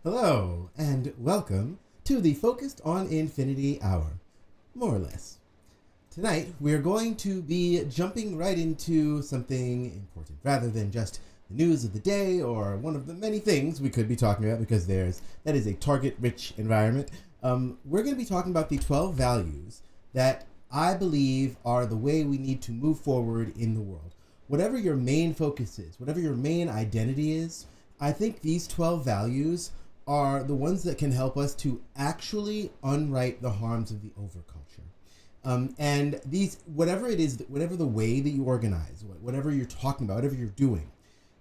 Hello, and welcome to the Focused on Infinity Hour, more or less. Tonight, we're going to be jumping right into something important, rather than just the news of the day or one of the many things we could be talking about, because that is a target-rich environment. We're going to be talking about the 12 values that I believe are the way we need to move forward in the world. Whatever your main focus is, whatever your main identity is, I think these 12 values are the ones that can help us to actually unwrite the harms of the overculture. And these, whatever it is, whatever the way that you organize, whatever you're talking about, whatever you're doing,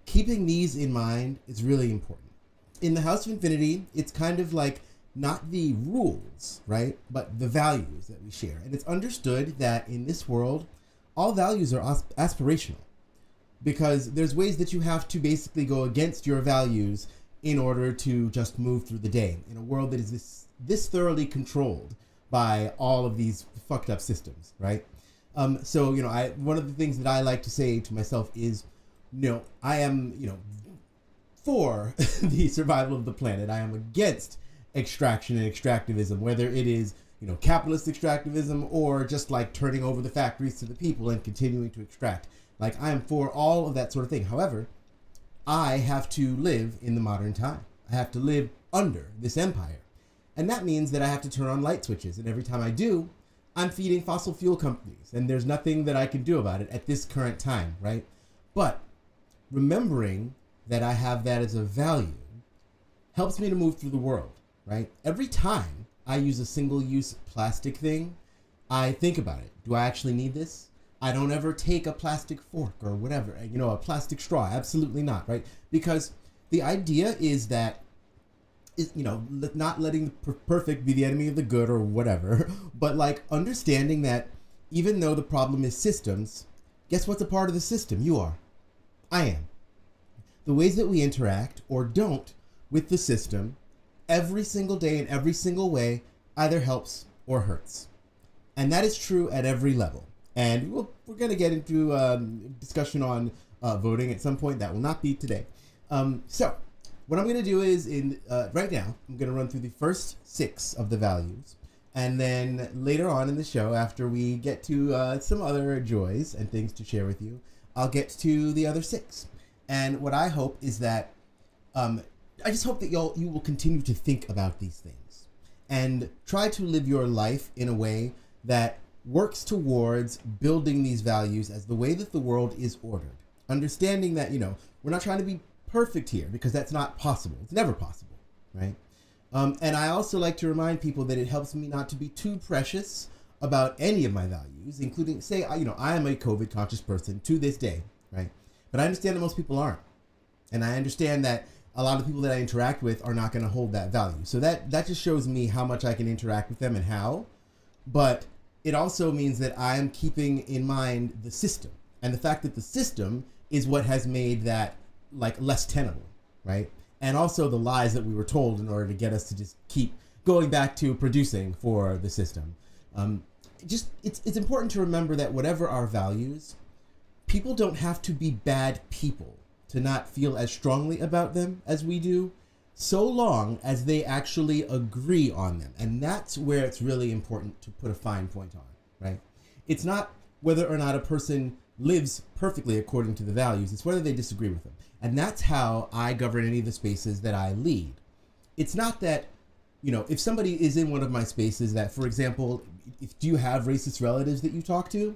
keeping these in mind is really important. In the House of Infinity, it's kind of like not the rules, right, but the values that we share. And it's understood that in this world, all values are aspirational, because there's ways that you have to basically go against your values in order to just move through the day in a world that is this thoroughly controlled by all of these fucked up systems, right? So, one of the things that I like to say to myself is, I am, for the survival of the planet. I am against extraction and extractivism, whether it is, capitalist extractivism or just like turning over the factories to the people and continuing to extract. Like, I am for all of that sort of thing. However, I have to live in the modern time. I have to live under this empire. And that means that I have to turn on light switches. And every time I do, I'm feeding fossil fuel companies. And there's nothing that I can do about it at this current time, right? But remembering that I have that as a value helps me to move through the world, right? Every time I use a single-use plastic thing, I think about it. Do I actually need this? I don't ever take a plastic fork or whatever, a plastic straw. Absolutely not, right? Because the idea is that, not letting the perfect be the enemy of the good or whatever, but like understanding that even though the problem is systems, guess what's a part of the system? You are. I am. The ways that we interact or don't with the system every single day in every single way either helps or hurts. And that is true at every level. And we're going to get into discussion on voting at some point. That will not be today. So what I'm going to do is, right now, I'm going to run through the first 6 of the values. And then later on in the show, after we get to some other joys and things to share with you, I'll get to the other 6. And what I hope is that, I just hope that you will continue to think about these things and try to live your life in a way that works towards building these values as the way that the world is ordered. Understanding that, we're not trying to be perfect here, because that's not possible. It's never possible, right? And I also like to remind people that it helps me not to be too precious about any of my values, including, say, I am a COVID conscious person to this day, right? But I understand that most people aren't. And I understand that a lot of people that I interact with are not going to hold that value. So that just shows me how much I can interact with them and how. But it also means that I'm keeping in mind the system, and the fact that the system is what has made that less tenable, right? And also the lies that we were told in order to get us to just keep going back to producing for the system. It's important to remember that whatever our values, people don't have to be bad people to not feel as strongly about them as we do, so long as they actually agree on them. And that's where it's really important to put a fine point on, right? It's not whether or not a person lives perfectly according to the values, it's whether they disagree with them. And that's how I govern any of the spaces that I lead. It's not that, if somebody is in one of my spaces that, for example, do you have racist relatives that you talk to?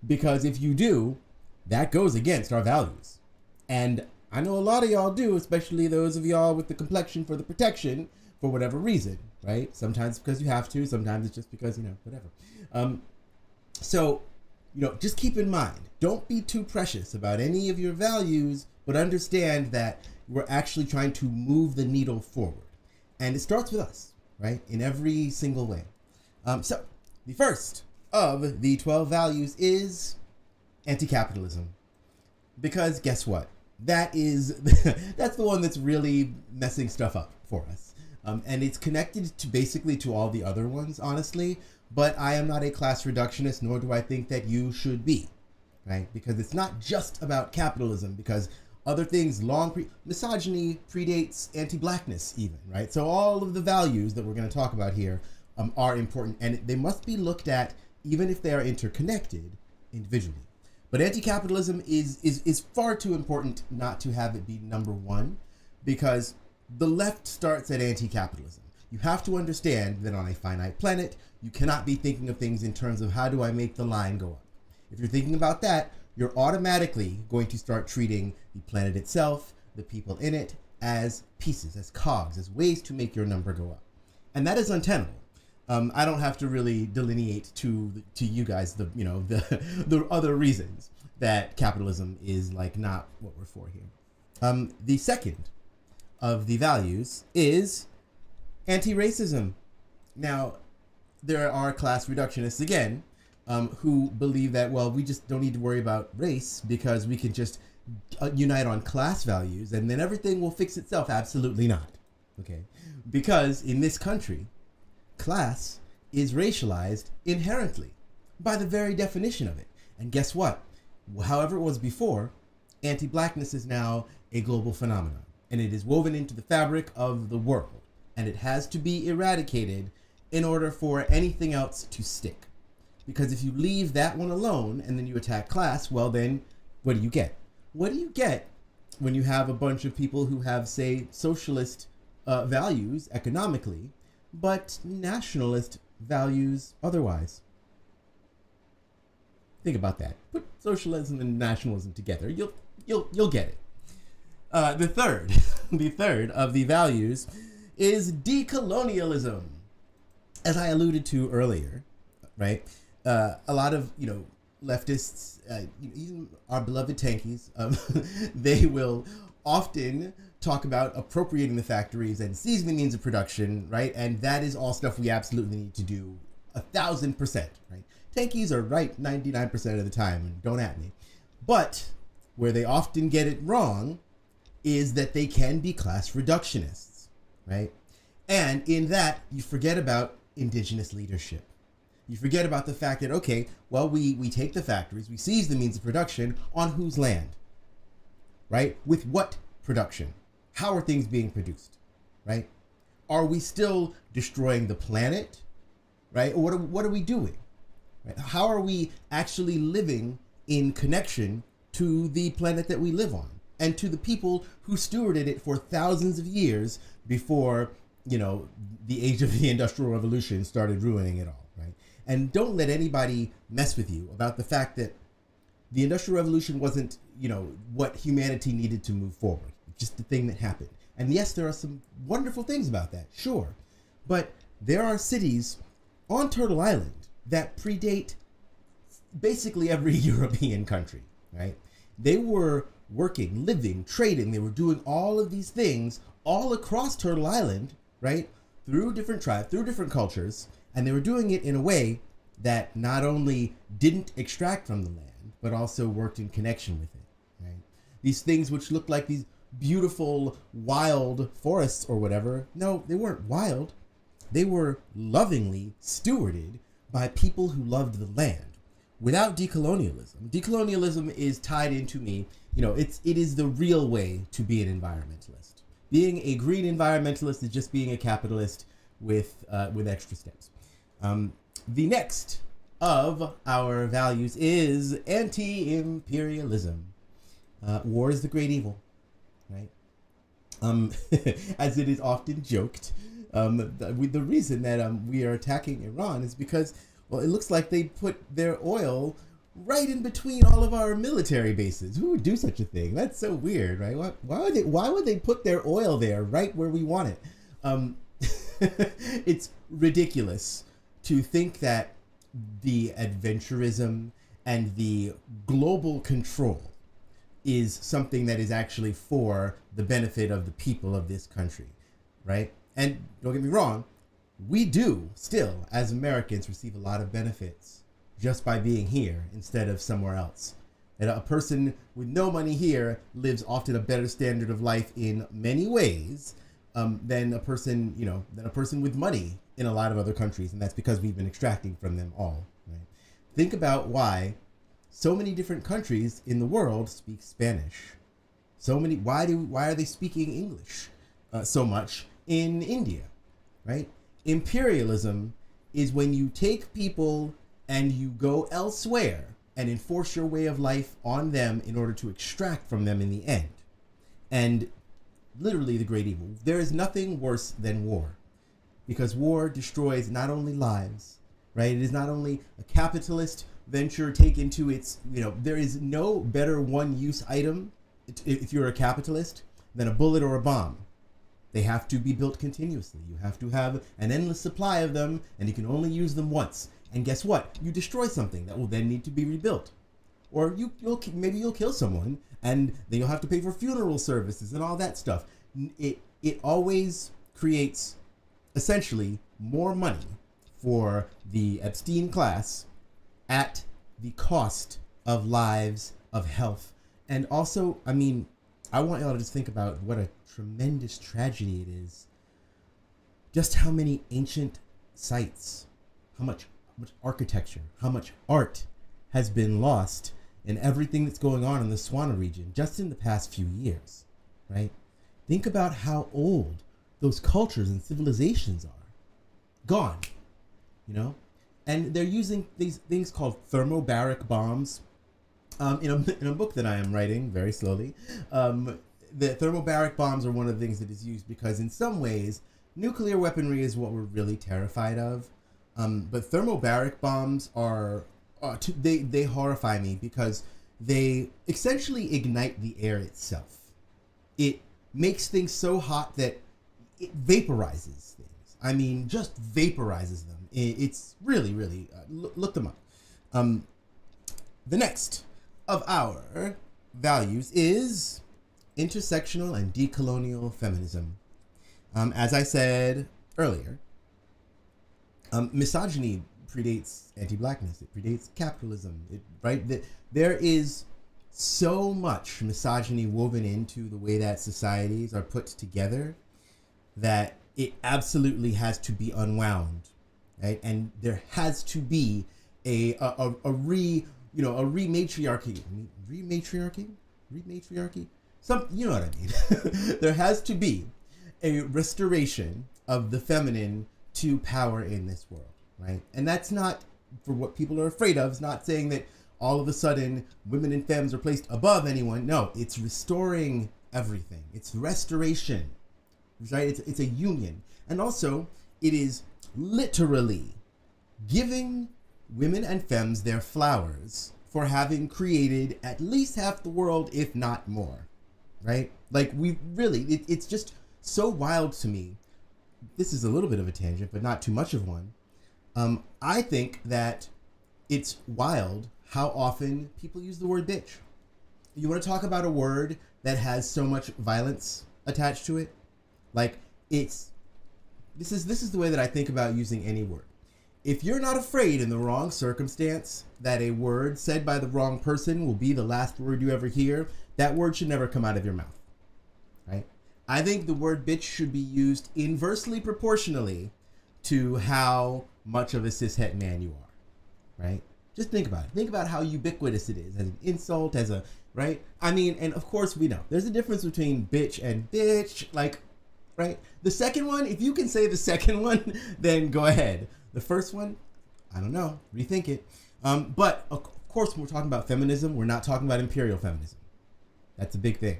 Because if you do, that goes against our values. And I know a lot of y'all do, especially those of y'all with the complexion for the protection for whatever reason, right? Sometimes because you have to, sometimes it's just because, whatever. So, just keep in mind, don't be too precious about any of your values, but understand that we're actually trying to move the needle forward. And it starts with us, right? In every single way. So the first of the 12 values is anti-capitalism. Because guess what? That's the one that's really messing stuff up for us. And it's connected to all the other ones, honestly. But I am not a class reductionist, nor do I think that you should be, right? Because it's not just about capitalism, because other things, misogyny predates anti-blackness even, right? So all of the values that we're going to talk about here are important, and they must be looked at, even if they are interconnected, individually. But anti-capitalism is far too important not to have it be number one, because the left starts at anti-capitalism. You have to understand that on a finite planet, you cannot be thinking of things in terms of how do I make the line go up. If you're thinking about that, you're automatically going to start treating the planet itself, the people in it, as pieces, as cogs, as ways to make your number go up. And that is untenable. I don't have to really delineate to you guys the other reasons that capitalism is not what we're for here. The second of the values is anti-racism. Now, there are class reductionists again who believe that, we just don't need to worry about race because we can just unite on class values and then everything will fix itself. Absolutely not. Okay, because in this country, class is racialized inherently by the very definition of it. And guess what? However it was before, anti-blackness is now a global phenomenon, and it is woven into the fabric of the world, and it has to be eradicated in order for anything else to stick. Because if you leave that one alone and then you attack class, then what do you get? What do you get when you have a bunch of people who have, say, socialist values economically, but nationalist values otherwise? Think about that. Put socialism and nationalism together. You'll get it. The third of the values is decolonialism. As I alluded to earlier, right? A lot of leftists, even our beloved tankies, they will often talk about appropriating the factories and seizing the means of production, right? And that is all stuff we absolutely need to do 1,000%, right? Tankies are right 99% of the time, and don't at me. But where they often get it wrong is that they can be class reductionists, right? And in that, you forget about indigenous leadership. You forget about the fact that, okay, well, we take the factories, we seize the means of production on whose land, right? With what production? How are things being produced, right? Are we still destroying the planet, right? Or what are we doing? Right? How are we actually living in connection to the planet that we live on and to the people who stewarded it for thousands of years before, the age of the Industrial Revolution started ruining it all, right? And don't let anybody mess with you about the fact that the Industrial Revolution wasn't, what humanity needed to move forward. Just the thing that happened. And yes, there are some wonderful things about that, sure. But there are cities on Turtle Island that predate basically every European country, right? They were working, living, trading. They were doing all of these things all across Turtle Island, right? Through different tribes, through different cultures. And they were doing it in a way that not only didn't extract from the land, but also worked in connection with it, right? These things which looked like these beautiful wild forests or whatever, no, they weren't wild. They were lovingly stewarded by people who loved the land without decolonialism. Decolonialism is tied into me, it is the real way to be an environmentalist. Being a green environmentalist is just being a capitalist with extra steps. The next of our values is anti-imperialism. War is the great evil, right? As it is often joked, the reason that we are attacking Iran is because, well, it looks like they put their oil right in between all of our military bases. Who would do such a thing? That's so weird, right? Why would they put their oil there right where we want it? It's ridiculous to think that the adventurism and the global control is something that is actually for the benefit of the people of this country, right? And don't get me wrong, we do still, as Americans, receive a lot of benefits just by being here instead of somewhere else. And a person with no money here lives often a better standard of life in many ways than a person with money in a lot of other countries, and that's because we've been extracting from them all. Right? Think about why so many different countries in the world speak Spanish. Why are they speaking English so much in India, right? Imperialism is when you take people and you go elsewhere and enforce your way of life on them in order to extract from them in the end. And literally the great evil. There is nothing worse than war, because war destroys not only lives, right? It is not only a capitalist venture taken to its, there is no better one-use item if you're a capitalist than a bullet or a bomb. They have to be built continuously. You have to have an endless supply of them, and you can only use them once. And guess what? You destroy something that will then need to be rebuilt. Or maybe you'll kill someone, and then you'll have to pay for funeral services and all that stuff. It always creates, essentially, more money for the Epstein class at the cost of lives, of health. And also, I want y'all to just think about what a tremendous tragedy it is. Just how many ancient sites, how much architecture, how much art has been lost in everything that's going on in the Swana region just in the past few years, right? Think about how old those cultures and civilizations are. Gone, And they're using these things called thermobaric bombs. In a book that I am writing very slowly, the thermobaric bombs are one of the things that is used because in some ways, nuclear weaponry is what we're really terrified of. But thermobaric bombs they horrify me because they essentially ignite the air itself. It makes things so hot that it vaporizes things. Just vaporizes them. It's really, really, look them up. The next of our values is intersectional and decolonial feminism. As I said earlier, misogyny predates anti-blackness. It predates capitalism. There is so much misogyny woven into the way that societies are put together that it absolutely has to be unwound, right? And there has to be a rematriarchy, some, you know what I mean. There has to be a restoration of the feminine to power in this world, right? And that's not for what people are afraid of. It's not saying that all of a sudden women and femmes are placed above anyone. No, it's restoring everything. It's restoration, right? It's a union. And also, it is literally giving women and femmes their flowers for having created at least half the world, if not more, right? Like, we really, it's just so wild to me. This is a little bit of a tangent, but not too much of one. I think that it's wild how often people use the word bitch. You want to talk about a word that has so much violence attached to it? Like, this is the way that I think about using any word. If you're not afraid in the wrong circumstance that a word said by the wrong person will be the last word you ever hear, that word should never come out of your mouth, right? I think the word bitch should be used inversely proportionally to how much of a cishet man you are, right? Just think about it. Think about how ubiquitous it is as an insult, as a, right? I mean, and of course we know there's a difference between bitch and bitch, like, right? The second one, if you can say the second one, then go ahead. The first one, I don't know, rethink it. But of course, when we're talking about feminism, we're not talking about imperial feminism. That's a big thing.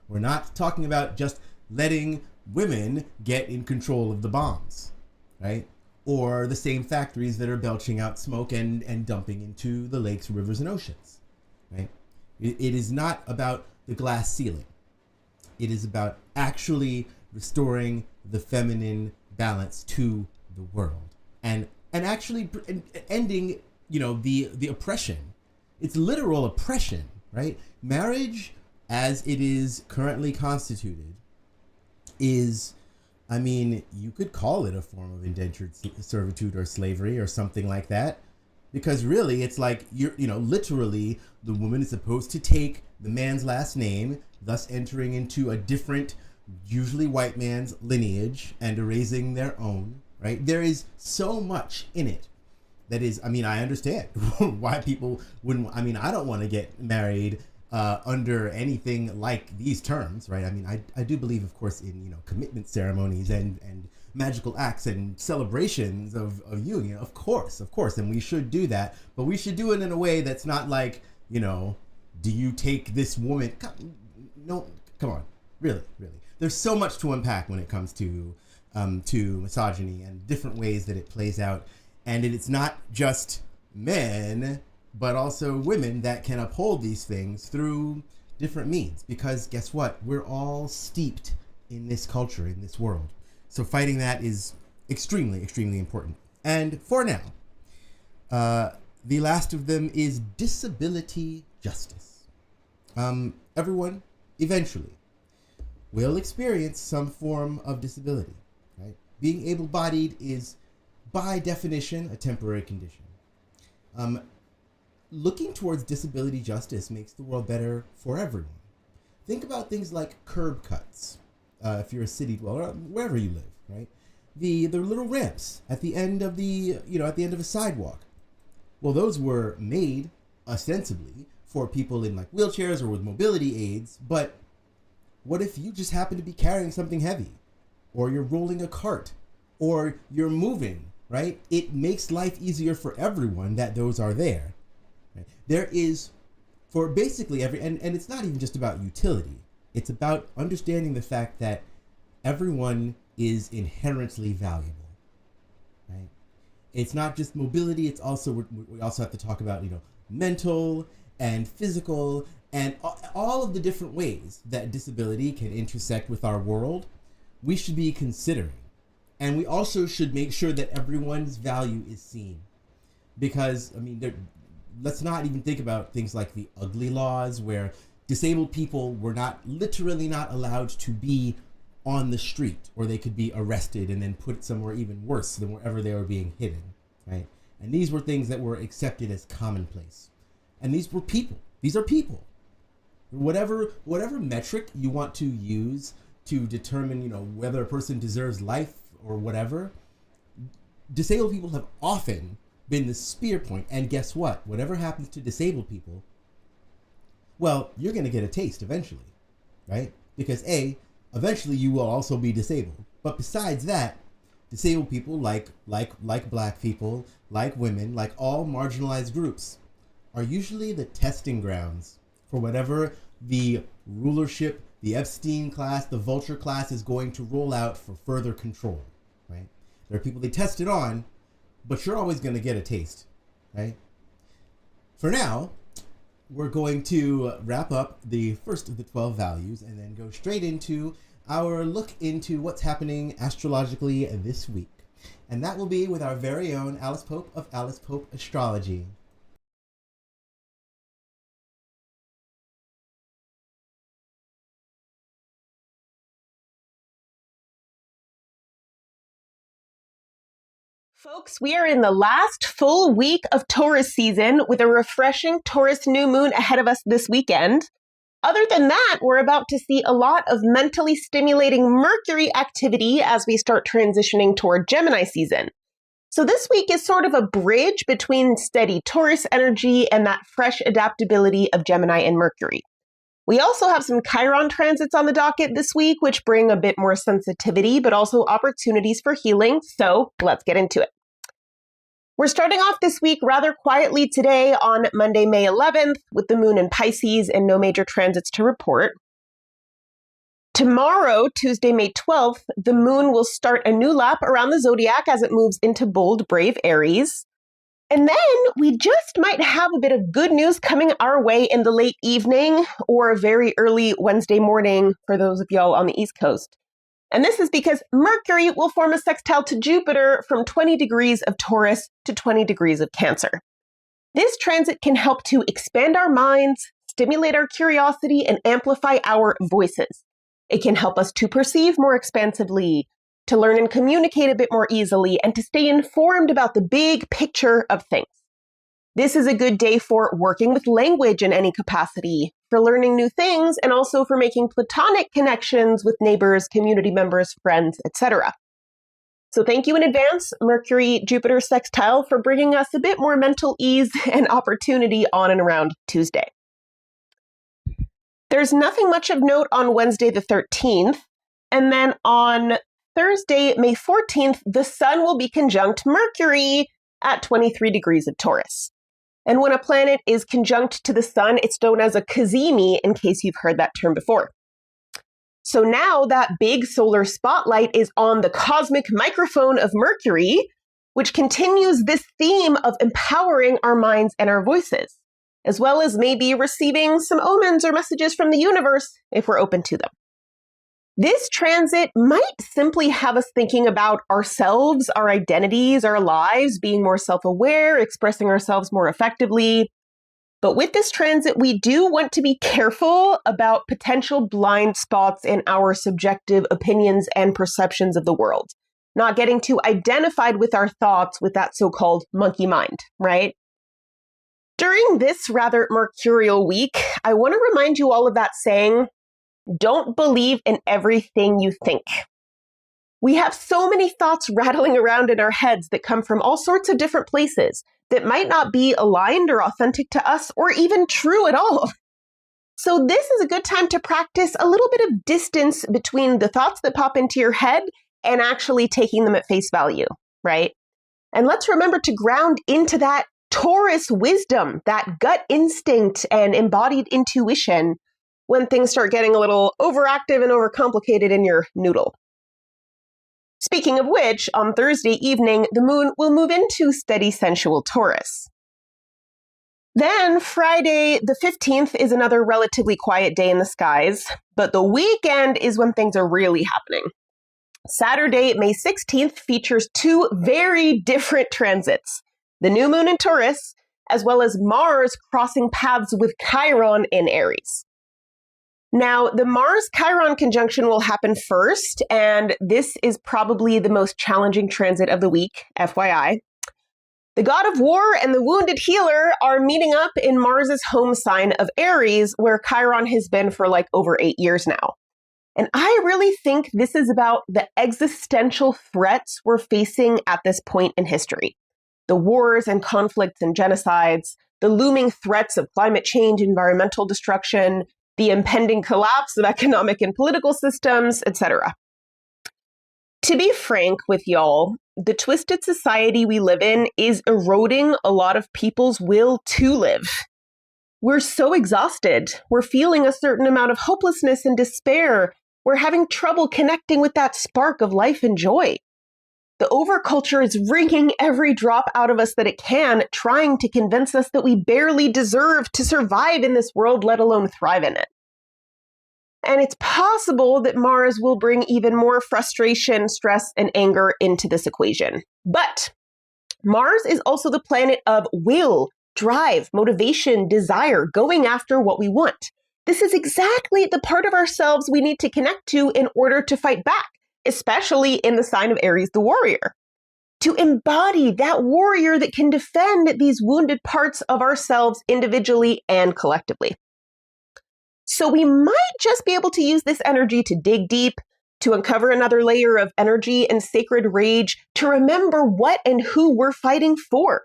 We're not talking about just letting women get in control of the bombs, right? Or the same factories that are belching out smoke and dumping into the lakes, rivers, and oceans, right? It is not about the glass ceiling. It is about actually restoring the feminine balance to the world and actually ending, the oppression. It's literal oppression, right? Marriage, as it is currently constituted, is, I mean, you could call it a form of indentured servitude or slavery or something like that, because really it's like literally the woman is supposed to take the man's last name, thus entering into a different, usually white man's lineage and erasing their own, right? There is so much in it that is, I mean, I understand why people wouldn't, I mean, I don't want to get married under anything like these terms, right? I mean, I do believe, of course, in, commitment ceremonies and magical acts and celebrations of union, of course, and we should do that, but we should do it in a way that's not like, do you take this woman? No, come on, really. There's so much to unpack when it comes to misogyny and different ways that it plays out, and it's not just men, but also women that can uphold these things through different means. Because guess what? We're all steeped in this culture, in this world. So fighting that is extremely, extremely important. And for now, the last of them is disability justice. Everyone, eventually, will experience some form of disability, right? Being able-bodied is, by definition, a temporary condition. Looking towards disability justice makes the world better for everyone. Think about things like curb cuts, if you're a city dweller, wherever you live, right? The little ramps at the end of at the end of a sidewalk. Well, those were made ostensibly for people in like wheelchairs or with mobility aids, but what if you just happen to be carrying something heavy, or you're rolling a cart, or you're moving, right? It makes life easier for everyone that those are there. There is, for basically every, and it's not even just about utility. It's about understanding the fact that everyone is inherently valuable, right? It's not just mobility. It's also, we also have to talk about, mental and physical and all of the different ways that disability can intersect with our world. We should be considering. And we also should make sure that everyone's value is seen. Because, I mean, let's not even think about things like the ugly laws where disabled people were literally not allowed to be on the street, or they could be arrested and then put somewhere even worse than wherever they were being hidden, right? And these were things that were accepted as commonplace. And these were people. These are people. Whatever metric you want to use to determine, whether a person deserves life or whatever, disabled people have often been the spear point. And guess what? Whatever happens to disabled people, well, you're going to get a taste eventually, right? Because eventually you will also be disabled. But besides that, disabled people like black people, like women, like all marginalized groups, are usually the testing grounds for whatever the rulership, the Epstein class, the vulture class is going to roll out for further control, right? There are people they test it on, but you're always going to get a taste, right? For now, we're going to wrap up the first of the 12 values and then go straight into our look into what's happening astrologically this week. And that will be with our very own Alice Pope of Alice Pope Astrology. Folks, we are in the last full week of Taurus season with a refreshing Taurus new moon ahead of us this weekend. Other than that, we're about to see a lot of mentally stimulating Mercury activity as we start transitioning toward Gemini season. So this week is sort of a bridge between steady Taurus energy and that fresh adaptability of Gemini and Mercury. We also have some Chiron transits on the docket this week, which bring a bit more sensitivity, but also opportunities for healing. So let's get into it. We're starting off this week rather quietly today on Monday, May 11th, with the moon in Pisces and no major transits to report. Tomorrow, Tuesday, May 12th, the moon will start a new lap around the zodiac as it moves into bold, brave Aries. And then we just might have a bit of good news coming our way in the late evening or very early Wednesday morning for those of y'all on the East Coast. And this is because Mercury will form a sextile to Jupiter from 20 degrees of Taurus to 20 degrees of Cancer. This transit can help to expand our minds, stimulate our curiosity, and amplify our voices. It can help us to perceive more expansively, to learn and communicate a bit more easily, and to stay informed about the big picture of things. This is a good day for working with language in any capacity, for learning new things, and also for making platonic connections with neighbors, community members, friends, etc. So thank you in advance, Mercury-Jupiter sextile, for bringing us a bit more mental ease and opportunity on and around Tuesday. There's nothing much of note on Wednesday the 13th, and then on Thursday, May 14th, the Sun will be conjunct Mercury at 23 degrees of Taurus. And when a planet is conjunct to the Sun, it's known as a cazimi, in case you've heard that term before. So now that big solar spotlight is on the cosmic microphone of Mercury, which continues this theme of empowering our minds and our voices, as well as maybe receiving some omens or messages from the universe if we're open to them. This transit might simply have us thinking about ourselves, our identities, our lives, being more self-aware, expressing ourselves more effectively. But with this transit, we do want to be careful about potential blind spots in our subjective opinions and perceptions of the world, not getting too identified with our thoughts with that so-called monkey mind, right? During this rather mercurial week, I want to remind you all of that saying, don't believe in everything you think. We have so many thoughts rattling around in our heads that come from all sorts of different places that might not be aligned or authentic to us or even true at all. So this is a good time to practice a little bit of distance between the thoughts that pop into your head and actually taking them at face value, right? And let's remember to ground into that Taurus wisdom, that gut instinct and embodied intuition when things start getting a little overactive and overcomplicated in your noodle. Speaking of which, on Thursday evening, the moon will move into steady sensual Taurus. Then Friday the 15th is another relatively quiet day in the skies, but the weekend is when things are really happening. Saturday, May 16th features two very different transits, the new moon in Taurus, as well as Mars crossing paths with Chiron in Aries. Now, the Mars-Chiron conjunction will happen first, and this is probably the most challenging transit of the week, FYI. The god of war and the wounded healer are meeting up in Mars's home sign of Aries, where Chiron has been for like over 8 years now. And I really think this is about the existential threats we're facing at this point in history. The wars and conflicts and genocides, the looming threats of climate change, environmental destruction, the impending collapse of economic and political systems, etc. To be frank with y'all, the twisted society we live in is eroding a lot of people's will to live. We're so exhausted. We're feeling a certain amount of hopelessness and despair. We're having trouble connecting with that spark of life and joy. The overculture is wringing every drop out of us that it can, trying to convince us that we barely deserve to survive in this world, let alone thrive in it. And it's possible that Mars will bring even more frustration, stress, and anger into this equation. But Mars is also the planet of will, drive, motivation, desire, going after what we want. This is exactly the part of ourselves we need to connect to in order to fight back, especially in the sign of Aries, the warrior. To embody that warrior that can defend these wounded parts of ourselves individually and collectively. So we might just be able to use this energy to dig deep, to uncover another layer of energy and sacred rage, to remember what and who we're fighting for.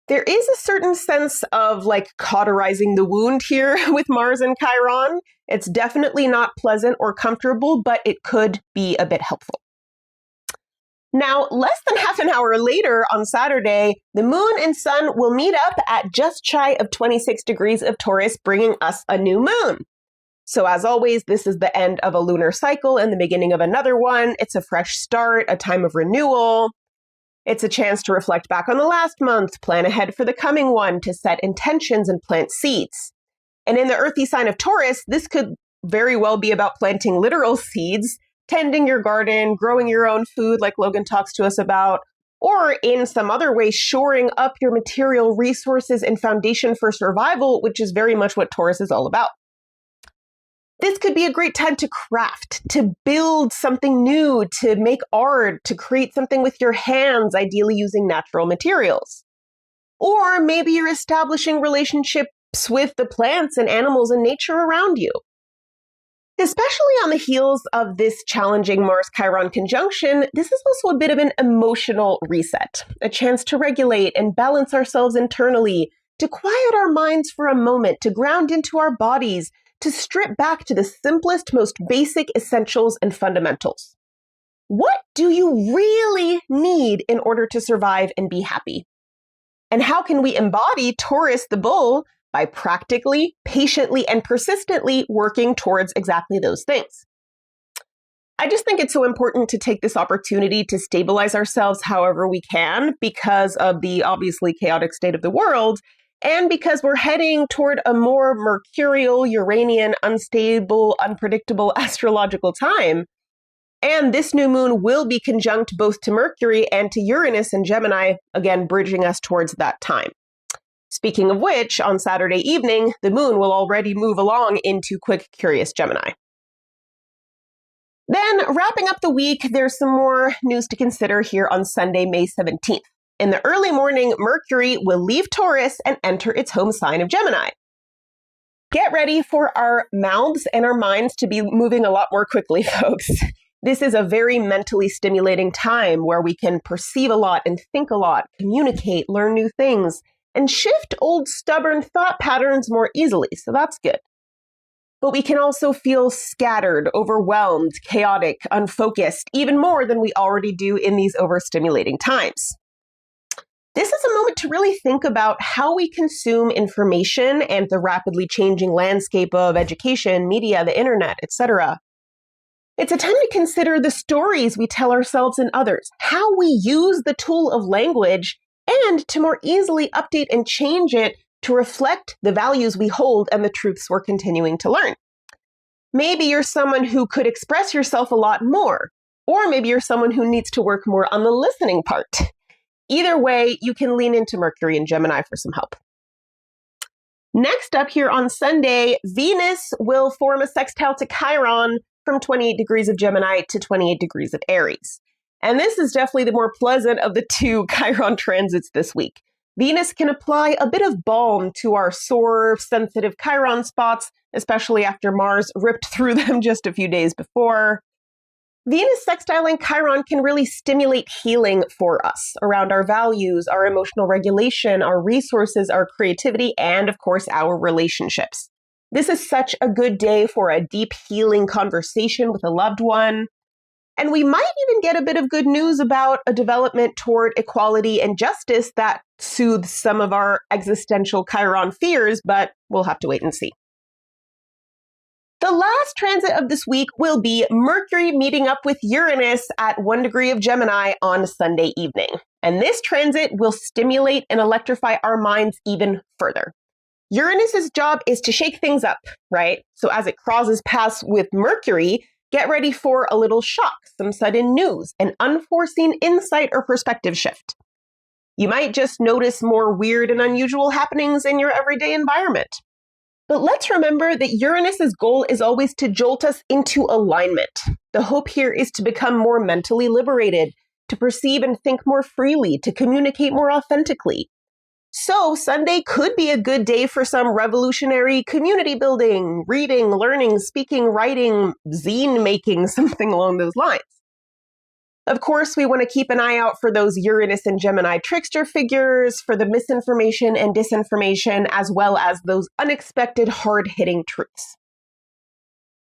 There is a certain sense of cauterizing the wound here with Mars and Chiron. It's definitely not pleasant or comfortable, but it could be a bit helpful. Now, less than half an hour later on Saturday, the moon and sun will meet up at just shy of 26 degrees of Taurus, bringing us a new moon. So as always, this is the end of a lunar cycle and the beginning of another one. It's a fresh start, a time of renewal. It's a chance to reflect back on the last month, plan ahead for the coming one, to set intentions and plant seeds. And in the earthy sign of Taurus, this could very well be about planting literal seeds, tending your garden, growing your own food like Logan talks to us about, or in some other way shoring up your material resources and foundation for survival, which is very much what Taurus is all about. This could be a great time to craft, to build something new, to make art, to create something with your hands, ideally using natural materials. Or maybe you're establishing relationships with the plants and animals and nature around you. Especially on the heels of this challenging Mars-Chiron conjunction, this is also a bit of an emotional reset, a chance to regulate and balance ourselves internally, to quiet our minds for a moment, to ground into our bodies, to strip back to the simplest, most basic essentials and fundamentals. What do you really need in order to survive and be happy? And how can we embody Taurus the bull by practically, patiently, and persistently working towards exactly those things? I just think it's so important to take this opportunity to stabilize ourselves however we can because of the obviously chaotic state of the world, and because we're heading toward a more mercurial, Uranian, unstable, unpredictable astrological time. And this new moon will be conjunct both to Mercury and to Uranus in Gemini, again, bridging us towards that time. Speaking of which, on Saturday evening, the moon will already move along into quick, curious Gemini. Then, wrapping up the week, there's some more news to consider here on Sunday, May 17th. In the early morning, Mercury will leave Taurus and enter its home sign of Gemini. Get ready for our mouths and our minds to be moving a lot more quickly, folks. This is a very mentally stimulating time where we can perceive a lot and think a lot, communicate, learn new things, and shift old stubborn thought patterns more easily, so that's good. But we can also feel scattered, overwhelmed, chaotic, unfocused, even more than we already do in these overstimulating times. This is a moment to really think about how we consume information and the rapidly changing landscape of education, media, the internet, etc. It's a time to consider the stories we tell ourselves and others, how we use the tool of language, and to more easily update and change it to reflect the values we hold and the truths we're continuing to learn. Maybe you're someone who could express yourself a lot more, or maybe you're someone who needs to work more on the listening part. Either way, you can lean into Mercury and Gemini for some help. Next up here on Sunday, Venus will form a sextile to Chiron from 28 degrees of Gemini to 28 degrees of Aries. And this is definitely the more pleasant of the two Chiron transits this week. Venus can apply a bit of balm to our sore, sensitive Chiron spots, especially after Mars ripped through them just a few days before. Venus sextiling Chiron can really stimulate healing for us around our values, our emotional regulation, our resources, our creativity, and of course, our relationships. This is such a good day for a deep healing conversation with a loved one. And we might even get a bit of good news about a development toward equality and justice that soothes some of our existential Chiron fears, but we'll have to wait and see. The last transit of this week will be Mercury meeting up with Uranus at 1 degree of Gemini on Sunday evening. And this transit will stimulate and electrify our minds even further. Uranus's job is to shake things up, right? So as it crosses paths with Mercury, get ready for a little shock, some sudden news, an unforeseen insight or perspective shift. You might just notice more weird and unusual happenings in your everyday environment. But let's remember that Uranus's goal is always to jolt us into alignment. The hope here is to become more mentally liberated, to perceive and think more freely, to communicate more authentically. So Sunday could be a good day for some revolutionary community building, reading, learning, speaking, writing, zine making, something along those lines. Of course, we want to keep an eye out for those Uranus and Gemini trickster figures, for the misinformation and disinformation, as well as those unexpected hard-hitting truths.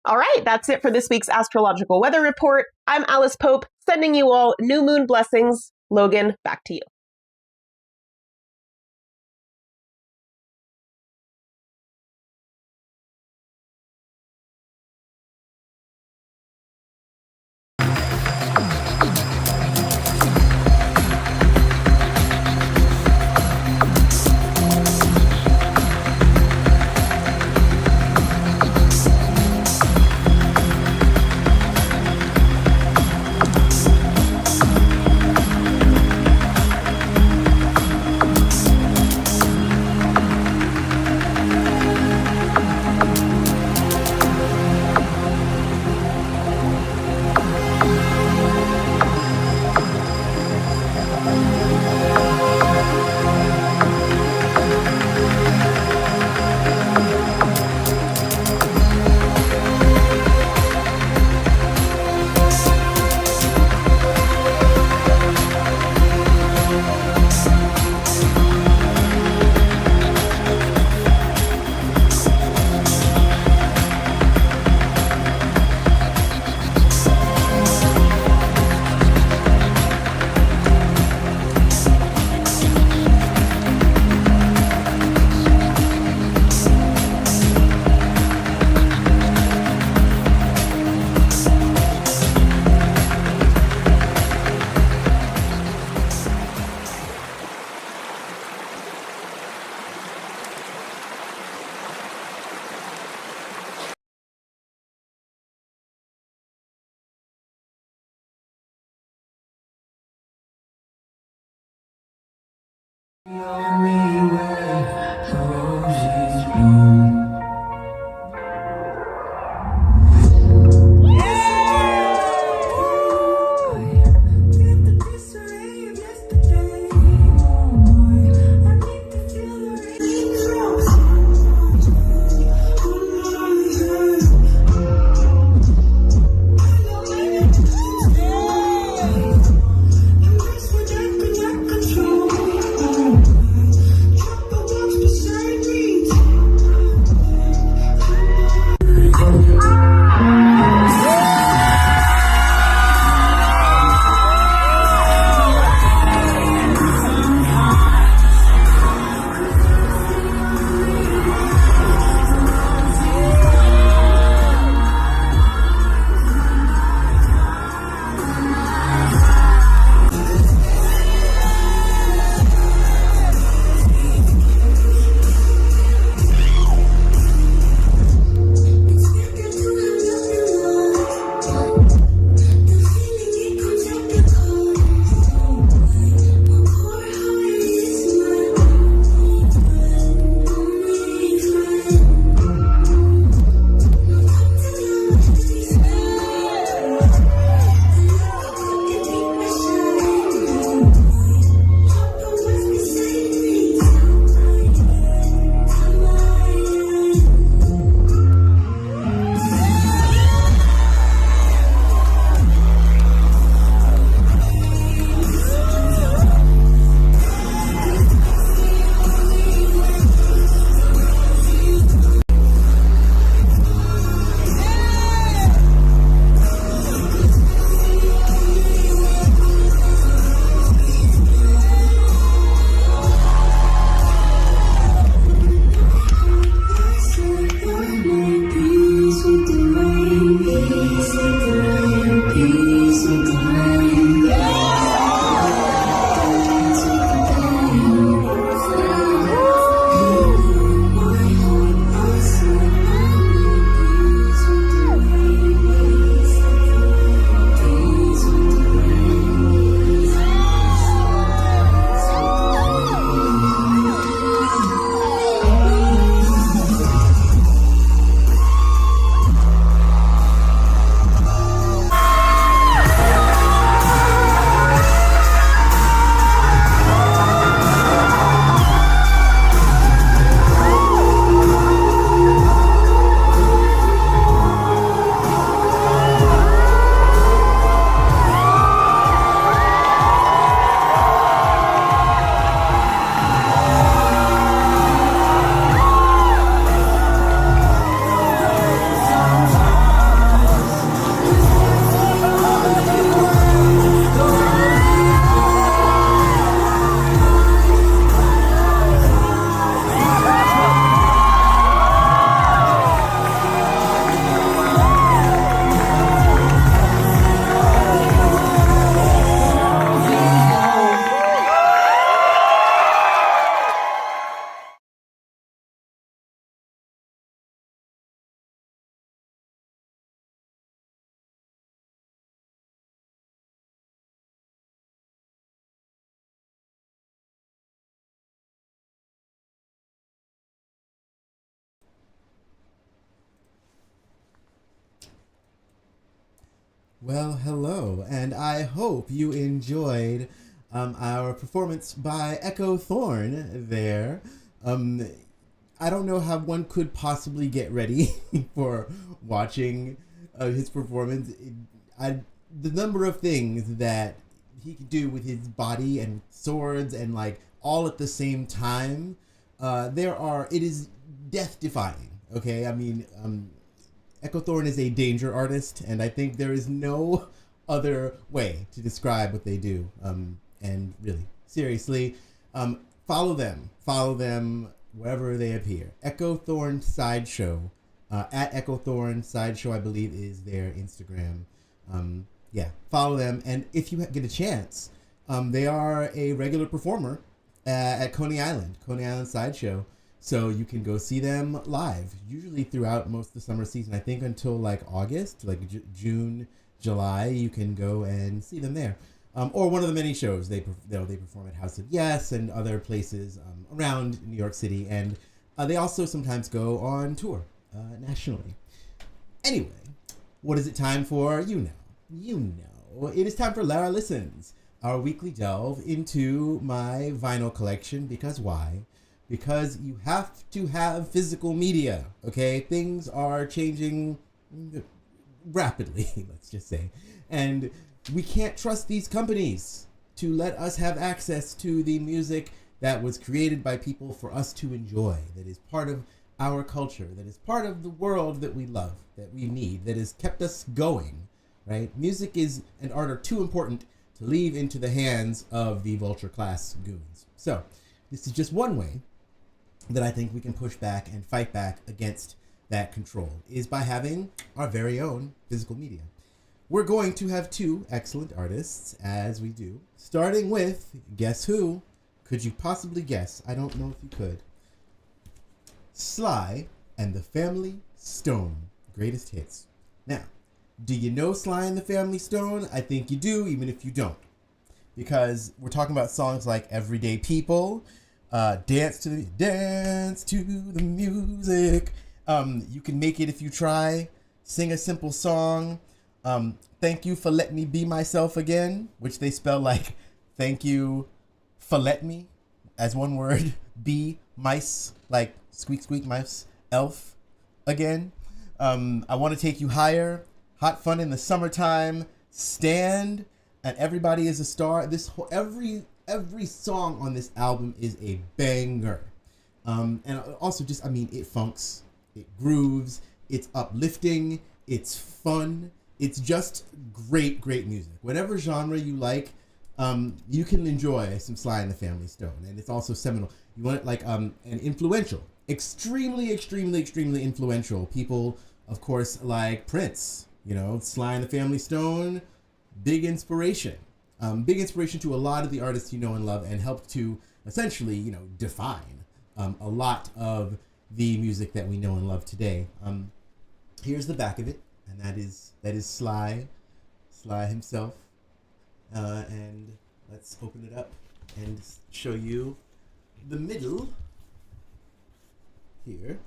All right, that's it for this week's astrological weather report. I'm Alice Pope, sending you all new moon blessings. Logan, back to you. Well, hello, and I hope you enjoyed our performance by Echo Thorn there. I don't know how one could possibly get ready for watching his performance. The number of things that he could do with his body and swords and like all at the same time, it is death-defying. Okay, I mean, Echo Thorn is a danger artist, and I think there is no other way to describe what they do. And really, seriously, follow them wherever they appear. Echo Thorn Sideshow, at Echo Thorn Sideshow, I believe is their Instagram. Yeah, follow them, and if you get a chance, they are a regular performer at Coney Island Sideshow. So you can go see them live, usually throughout most of the summer season. I think until like August, like June, July, you can go and see them there. Or one of the many shows they perform at House of Yes and other places around New York City. And they also sometimes go on tour nationally. Anyway, what is it time for? You know. It is time for Lara Listens, our weekly delve into my vinyl collection. Because why? Because you have to have physical media, okay? Things are changing rapidly, let's just say. And we can't trust these companies to let us have access to the music that was created by people for us to enjoy, that is part of our culture, that is part of the world that we love, that we need, that has kept us going, right? Music and art are too important to leave into the hands of the vulture class goons. So this is just one way that I think we can push back and fight back against that control, is by having our very own physical media. We're going to have two excellent artists, as we do, starting with, guess who? Could you possibly guess? I don't know if you could. Sly and the Family Stone, greatest hits. Now, do you know Sly and the Family Stone? I think you do, even if you don't. Because we're talking about songs like Everyday People, Dance to the Music, You Can Make It If You Try, Sing a Simple Song, Thank You for Let Me Be Myself Again, which they spell like thank you for let me as one word, be mice, like squeak squeak mice, elf again. I Want to Take You Higher, Hot Fun in the Summertime, Stand, and Everybody Is a Star. Every song on this album is a banger. And also just, it funks, it grooves, it's uplifting, it's fun. It's just great music. Whatever genre you like, you can enjoy some Sly and the Family Stone. And it's also seminal. You want it like an influential, extremely influential people, of course, like Prince. Sly and the Family Stone, big inspiration. Big inspiration to a lot of the artists you know and love, and helped to essentially, define a lot of the music that we know and love today. Here's the back of it, and that is Sly himself. And let's open it up and show you the middle here.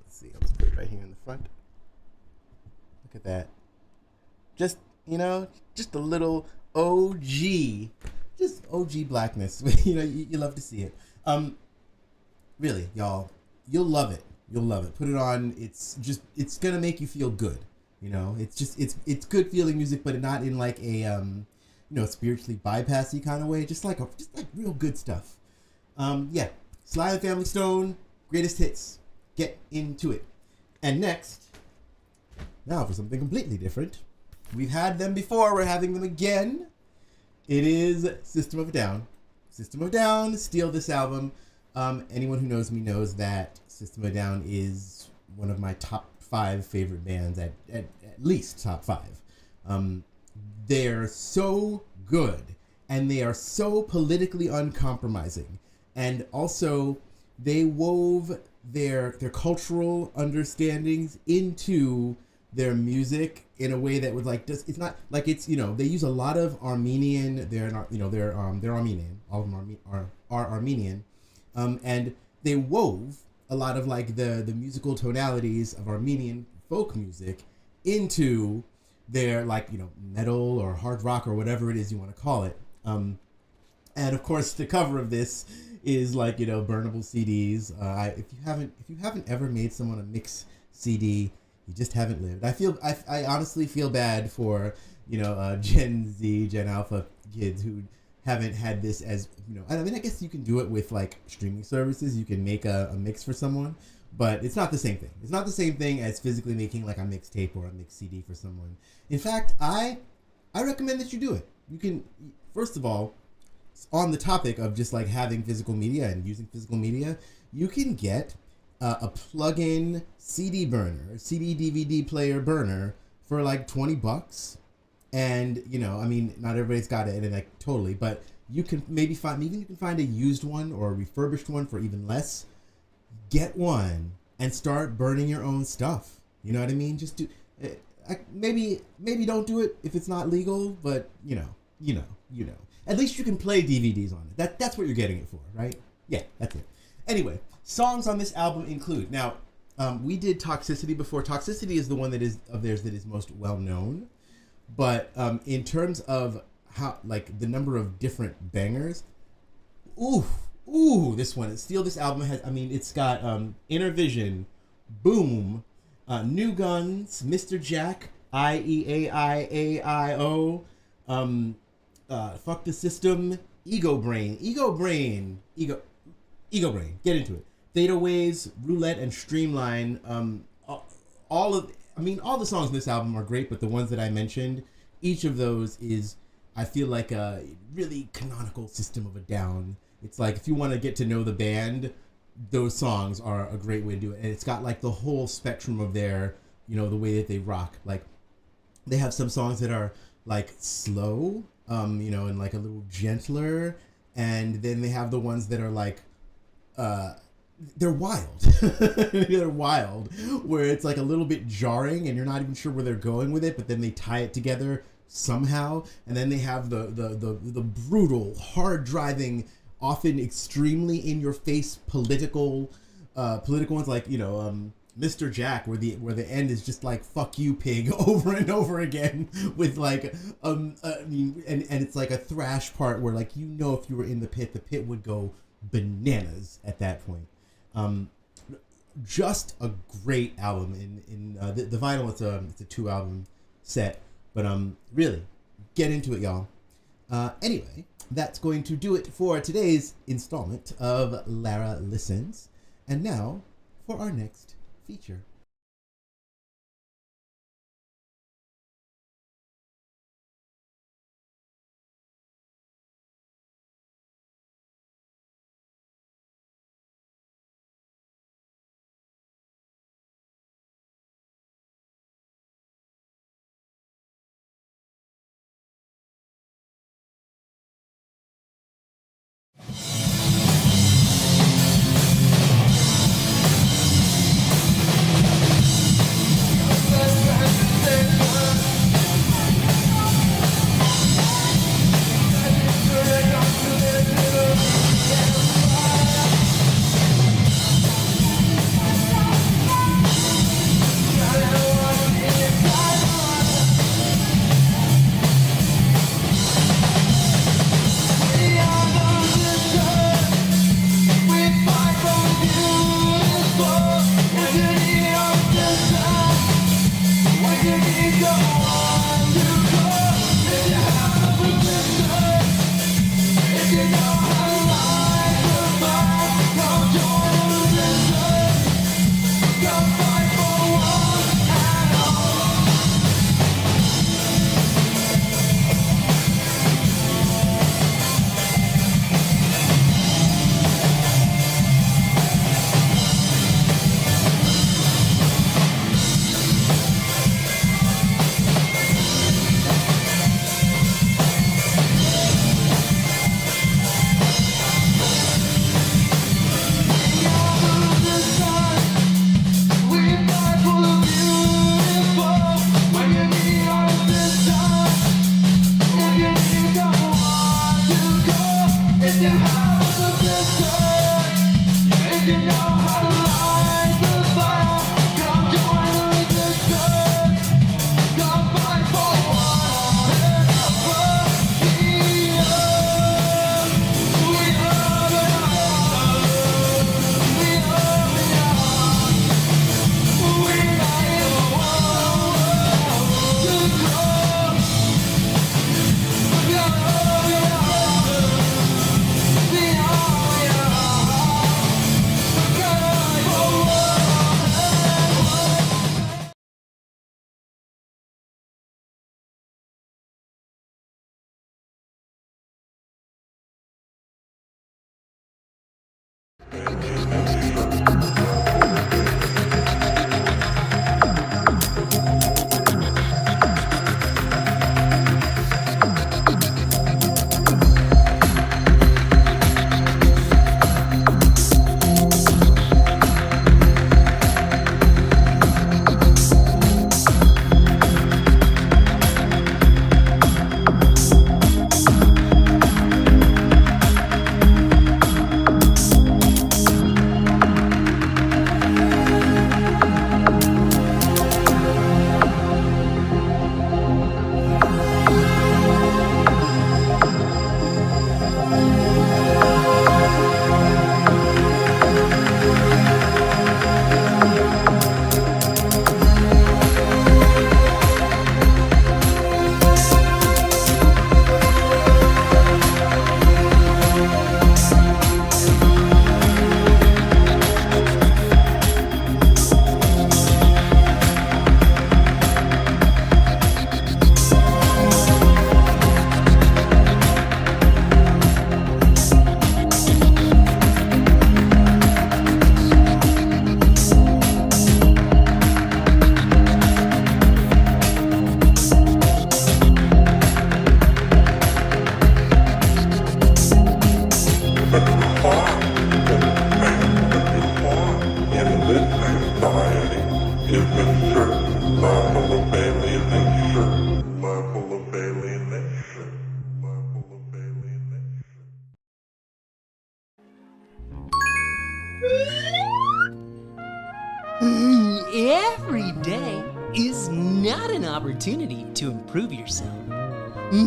Let's see, I'll just put it right here in the front. Look at that. Just a little OG blackness. You love to see it. Really, y'all, you'll love it. Put it on. It's gonna make you feel good. It's good feeling music, but not in like a spiritually bypassy kind of way. Just like real good stuff. Yeah, Sly and Family Stone, greatest hits. Get into it. And next, now for something completely different. We've had them before, we're having them again. It is System of a Down. System of a Down, steal this album. Anyone who knows me knows that System of a Down is one of my top 5 favorite bands, at least top 5. They're so good, and they are so politically uncompromising. And also, they wove their cultural understandings into their music in a way that was it's not like it's, they use a lot of Armenian, they're Armenian, all of them are Armenian, and they wove a lot of like the musical tonalities of Armenian folk music into they're like, metal or hard rock or whatever it is you want to call it. And of course, the cover of this is like, burnable CDs. If you haven't ever made someone a mix CD, you just haven't lived. I honestly feel bad for, Gen Z, Gen Alpha kids who haven't had this as, I mean, I guess you can do it with like streaming services. You can make a mix for someone, but it's not the same thing. It's not the same thing as physically making like a mixtape or a mix CD for someone. In fact, I recommend that you do it. You can, first of all, on the topic of just like having physical media and using physical media, you can get a plug-in CD burner, CD DVD player burner for like $20. And, I mean, not everybody's got it, and like totally, but you can maybe find a used one or a refurbished one for even less. Get one and start burning your own stuff. You know what I mean? Just do, maybe don't do it if it's not legal, but you know. At least you can play DVDs on it. That's what you're getting it for, right? Yeah, that's it. Anyway, songs on this album include, now, we did Toxicity before. Toxicity is the one that is of theirs that is most well known. But in terms of how, like, the number of different bangers, this one, this album has, I mean, it's got Inner Vision, Boom, New Guns, Mr. Jack, IEAIAIO, Fuck the System, Ego Brain, get into it. Theta Waves, Roulette, and Streamline, all the songs in this album are great, but the ones that I mentioned, each of those is, I feel like, a really canonical System of a Down. It's like, if you want to get to know the band, those songs are a great way to do it. And it's got like the whole spectrum of their, the way that they rock. Like, they have some songs that are like slow, and like a little gentler. And then they have the ones that are like, they're wild. They're wild, where it's like a little bit jarring and you're not even sure where they're going with it, but then they tie it together somehow. And then they have the brutal, hard driving, often extremely in your face political ones, like, Mr. Jack, where the end is just like "fuck you, pig" over and over again, with like and it's like a thrash part where, like, if you were in the pit would go bananas at that point. Just a great album. In the vinyl, it's a 2-album set, but really get into it, y'all. Anyway, that's going to do it for today's installment of Lara Listens, and now for our next feature. Every day is not an opportunity to improve yourself.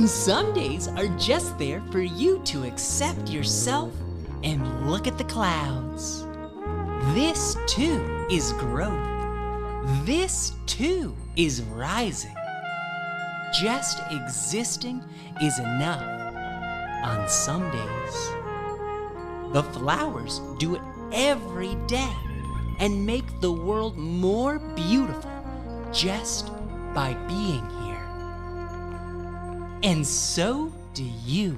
Some days are just there for you to accept yourself and look at the clouds. This too is growth. This too is rising. Just existing is enough on some days. The flowers do it every day and make the world more beautiful just by being here. And so do you.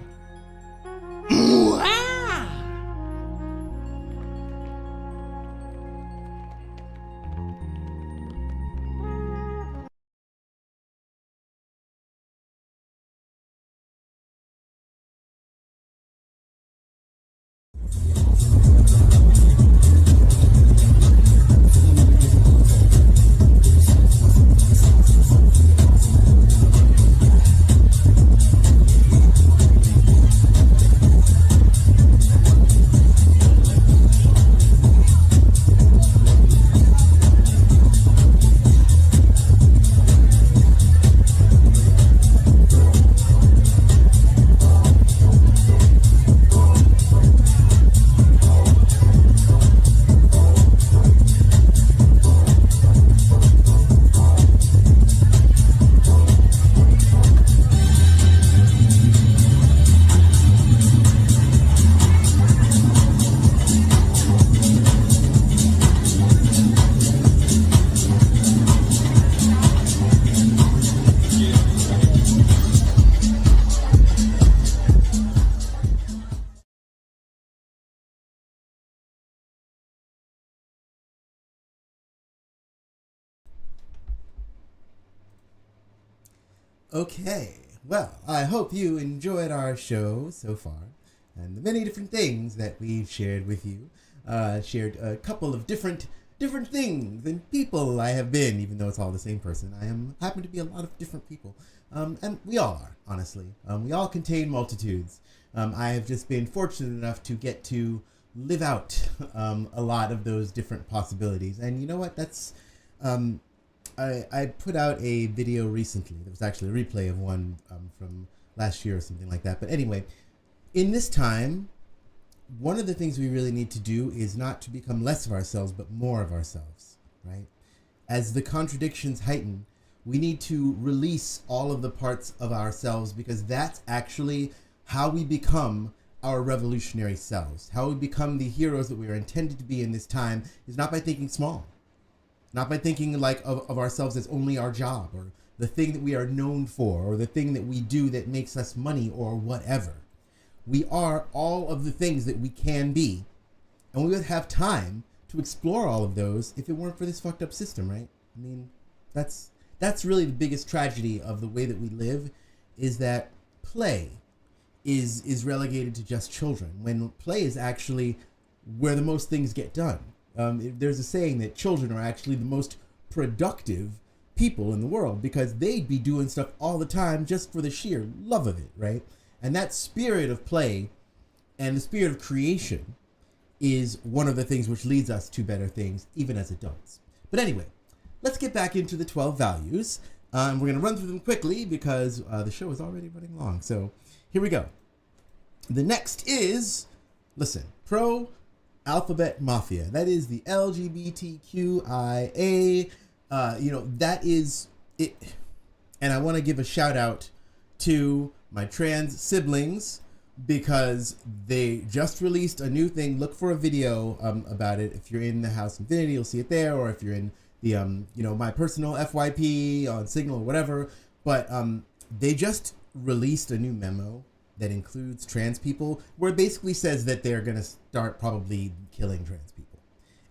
Okay, well, I hope you enjoyed our show so far, and the many different things that we've shared with you. Shared a couple of different things and people I have been, even though it's all the same person. I happen to be a lot of different people, and we all are, honestly. We all contain multitudes. I have just been fortunate enough to get to live out a lot of those different possibilities, and you know what? That's I put out a video recently. There was actually a replay of one from last year or something like that. But anyway, in this time, one of the things we really need to do is not to become less of ourselves, but more of ourselves, right? As the contradictions heighten, we need to release all of the parts of ourselves, because that's actually how we become our revolutionary selves. How we become the heroes that we are intended to be in this time is not by thinking small. Not by thinking like of ourselves as only our job or the thing that we are known for or the thing that we do that makes us money or whatever. We are all of the things that we can be, and we would have time to to explore all of those if it weren't for this fucked up system, right? I mean, that's really the biggest tragedy of the way that we live, is that play is relegated to just children, when play is actually where the most things get done. There's a saying that children are actually the most productive people in the world, because they'd be doing stuff all the time just for the sheer love of it, right? And that spirit of play and the spirit of creation is one of the things which leads us to better things, even as adults. But anyway, let's get back into the 12 values. We're going to run through them quickly because the show is already running long. So here we go. The next is, listen, pro-alphabet mafia. That is the LGBTQIA. That is it. And I want to give a shout out to my trans siblings, because they just released a new thing. Look for a video about it. If you're in the House Infinity, you'll see it there, or if you're in the my personal FYP on Signal or whatever. But they just released a new memo that includes trans people, where it basically says that they're gonna start probably killing trans people.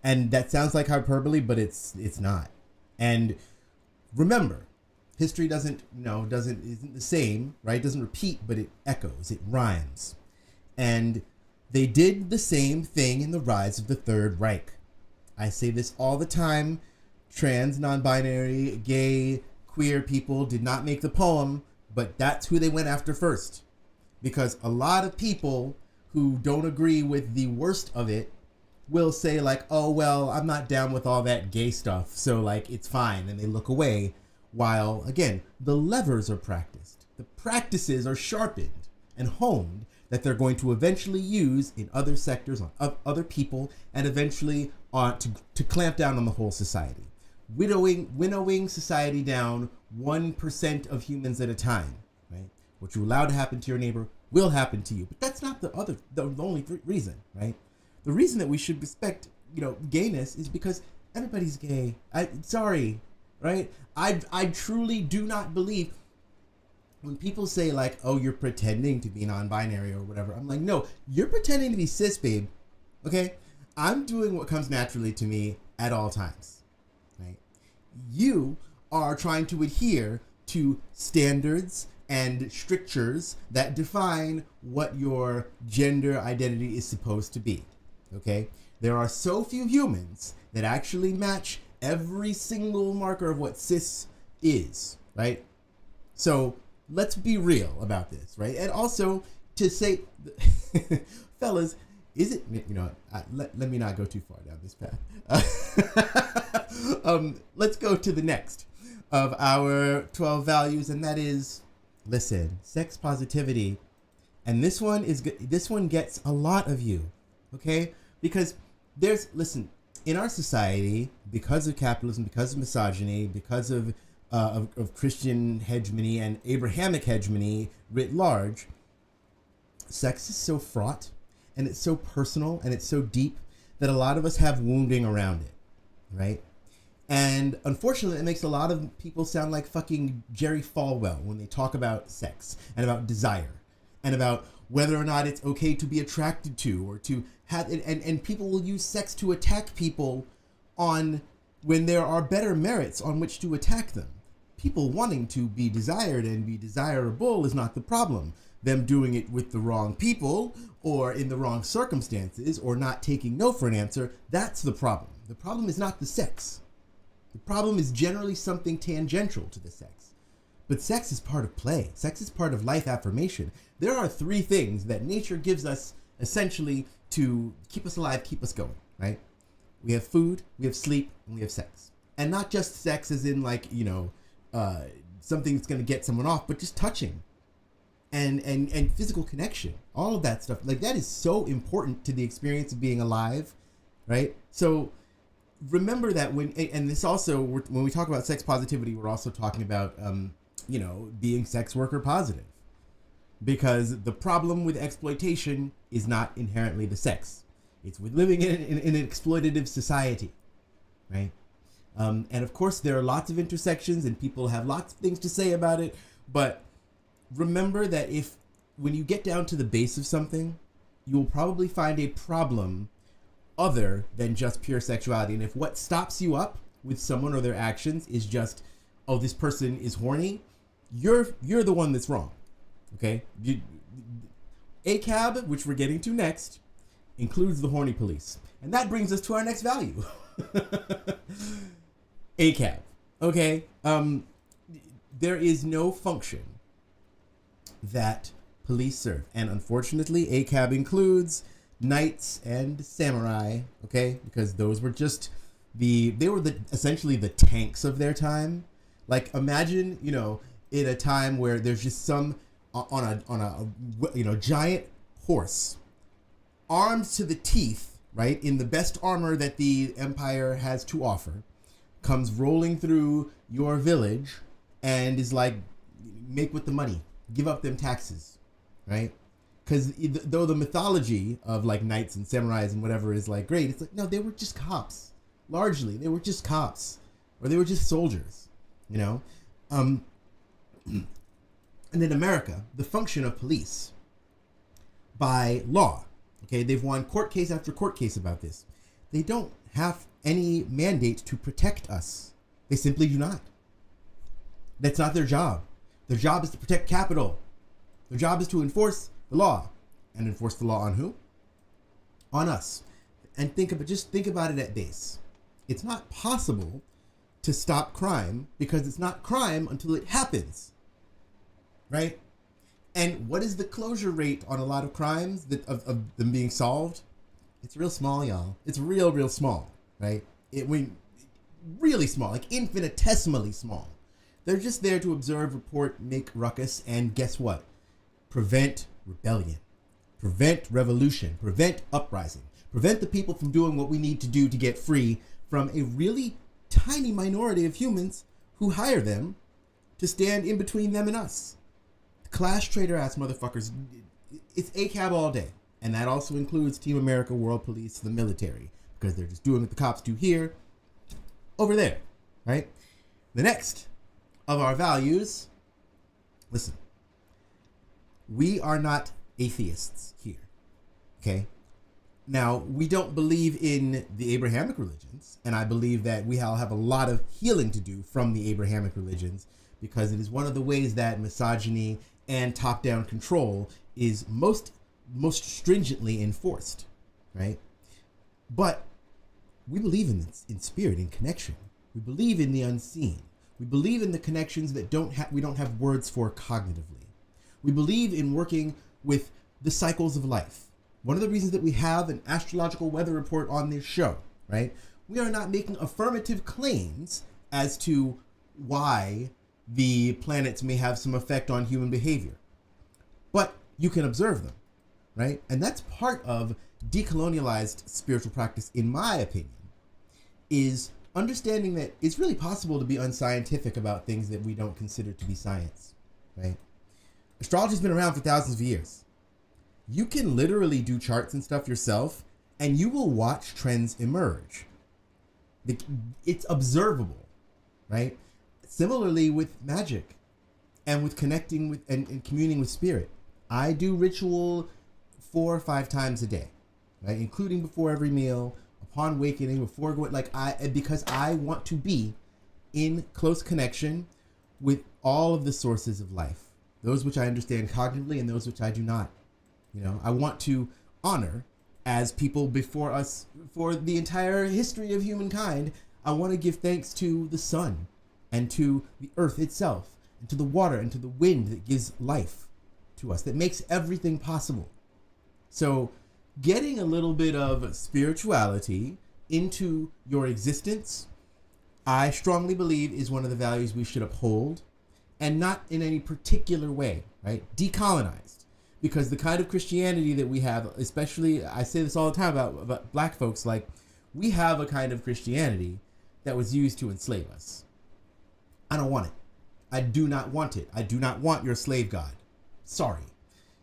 And that sounds like hyperbole, but it's not. And remember, history isn't the same, right? It doesn't repeat, but it echoes, it rhymes. And they did the same thing in the rise of the Third Reich. I say this all the time. Trans, non-binary, gay, queer people did not make the poem, but that's who they went after first. Because a lot of people who don't agree with the worst of it will say like, oh, well, I'm not down with all that gay stuff, so like it's fine, and they look away. While, again, the levers are practiced. The practices are sharpened and honed that they're going to eventually use in other sectors, on other people, and eventually to clamp down on the whole society. Winnowing society down 1% of humans at a time, right? What you allow to happen to your neighbor will happen to you. But that's not the only reason, right? The reason that we should respect, gayness is because everybody's gay. Right? I truly do not believe when people say like, oh, you're pretending to be non-binary or whatever. I'm like, no, you're pretending to be cis, babe. Okay? I'm doing what comes naturally to me at all times. Right? You are trying to adhere to standards and strictures that define what your gender identity is supposed to be. Okay? There are so few humans that actually match every single marker of what cis is, right? So let's be real about this, right? And also to say, fellas, is it, let me not go too far down this path. Let's go to the next of our 12 values, and that is, listen, sex positivity. And this one gets a lot of you, okay? Because in our society, because of capitalism, because of misogyny, because of Christian hegemony and Abrahamic hegemony writ large, sex is so fraught, and it's so personal, and it's so deep that a lot of us have wounding around it, right? And unfortunately, it makes a lot of people sound like fucking Jerry Falwell when they talk about sex and about desire and about whether or not it's okay to be attracted to or to have it. And people will use sex to attack people on when there are better merits on which to attack them. People wanting to be desired and be desirable is not the problem. Them doing it with the wrong people or in the wrong circumstances or not taking no for an answer, that's the problem. The problem is not the sex. The problem is generally something tangential to the sex. But sex is part of play. Sex is part of life affirmation. There are 3 things that nature gives us essentially to keep us alive, keep us going, right? We have food, we have sleep, and we have sex. And not just sex as in like, something that's going to get someone off, but just touching and physical connection, all of that stuff. Like that is so important to the experience of being alive, right? So remember that and this also, when we talk about sex positivity, we're also talking about, being sex worker positive, because the problem with exploitation is not inherently the sex. It's with living in an exploitative society, right? And of course, there are lots of intersections and people have lots of things to say about it. But remember that when you get down to the base of something, you will probably find a problem other than just pure sexuality. And if what stops you up with someone or their actions is just, oh, this person is horny, you're the one that's wrong. Okay? ACAB, which we're getting to next, includes the horny police. And that brings us to our next value. ACAB. Okay? There is no function that police serve. And unfortunately, ACAB includes knights and samurai, okay? Because those were just essentially the tanks of their time. Like, imagine, in a time where there's just some on a giant horse, armed to the teeth, right, in the best armor that the empire has to offer, comes rolling through your village and is like, make with the money, give up them taxes, right? Because though the mythology of like knights and samurais and whatever is like great, it's like, no, they were just cops. Largely, they were just cops, or they were just soldiers, And in America, the function of police, by law, okay, they've won court case after court case about this. They don't have any mandate to protect us. They simply do not. That's not their job. Their job is to protect capital. Their job is to enforce the law. And enforce the law on who? On us. And think about it at base. It's not possible to stop crime because it's not crime until it happens. Right? And what is the closure rate on a lot of crimes of them being solved? It's real small, y'all. It's real small, right? Really small, like infinitesimally small. They're just there to observe, report, make ruckus, and guess what? Prevent rebellion, prevent revolution, prevent uprising, prevent the people from doing what we need to do to get free from a really tiny minority of humans who hire them to stand in between them and us. Clash trader ass motherfuckers. It's ACAB all day. And that also includes Team America, World Police, the military, because they're just doing what the cops do here, over there, right? The next of our values, listen, we are not atheists here, okay? Now, we don't believe in the Abrahamic religions, and I believe that we all have a lot of healing to do from the Abrahamic religions, because it is one of the ways that misogyny and top-down control is most stringently enforced, right? But we believe in spirit, in connection. We believe in the unseen. We believe in the connections that we don't have words for cognitively. We believe in working with the cycles of life. One of the reasons that we have an astrological weather report on this show, right? We are not making affirmative claims as to why the planets may have some effect on human behavior. But you can observe them, right? And that's part of decolonialized spiritual practice, in my opinion, is understanding that it's really possible to be unscientific about things that we don't consider to be science, right? Astrology's been around for thousands of years. You can literally do charts and stuff yourself, and you will watch trends emerge. It's observable, right? Similarly with magic and with connecting with and communing with spirit. I do ritual 4 or 5 times a day, right? Including before every meal, upon wakening, before going, because I want to be in close connection with all of the sources of life, those which I understand cognitively and those which I do not. I want to honor, as people before us, for the entire history of humankind, I want to give thanks to the sun and to the earth itself and to the water and to the wind that gives life to us, that makes everything possible. So getting a little bit of spirituality into your existence, I strongly believe, is one of the values we should uphold, and not in any particular way, right? Decolonized. Because the kind of Christianity that we have, especially, I say this all the time about black folks, like, we have a kind of Christianity that was used to enslave us. I don't want it. I do not want it. I do not want your slave god. Sorry.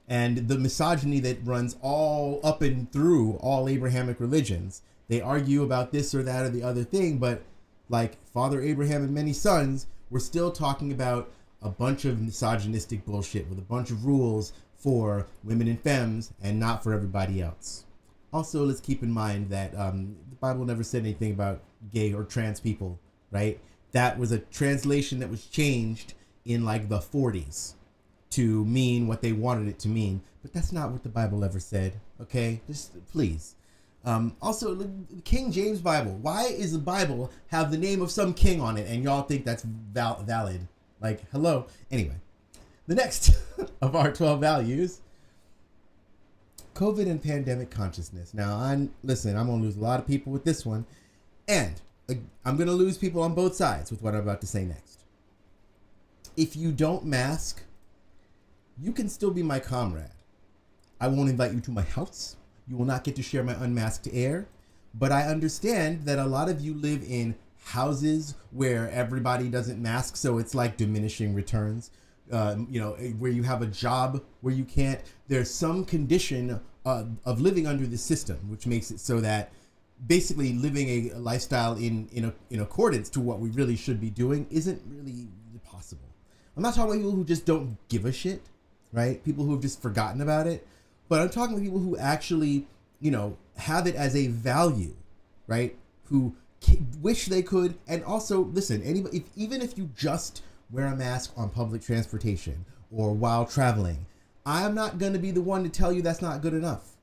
And the misogyny that runs all up and through all Abrahamic religions, they argue about this or that or the other thing, but like Father Abraham and many sons, we're still talking about a bunch of misogynistic bullshit with a bunch of rules for women and femmes and not for everybody else. Also, let's keep in mind that the Bible never said anything about gay or trans people, right? That was a translation that was changed in like the 40s to mean what they wanted it to mean. But that's not what the Bible ever said, okay? Just please. Also, the King James Bible. Why is the Bible have the name of some king on it and y'all think that's valid? Like, hello? Anyway, the next of our 12 values, COVID and pandemic consciousness. Now, listen, I'm going to lose a lot of people with this one. And I'm going to lose people on both sides with what I'm about to say next. If you don't mask, you can still be my comrade. I won't invite you to my house. You will not get to share my unmasked air. But I understand that a lot of you live in houses where everybody doesn't mask, so it's like diminishing returns. Where you have a job where you can't. There's some condition of living under the system, which makes it so that basically living a lifestyle in accordance to what we really should be doing isn't really possible. I'm not talking about people who just don't give a shit, right? People who have just forgotten about it. But I'm talking about people who actually, have it as a value, right? Who wish they could. And also, listen, anybody, even if you just wear a mask on public transportation or while traveling, I'm not going to be the one to tell you that's not good enough.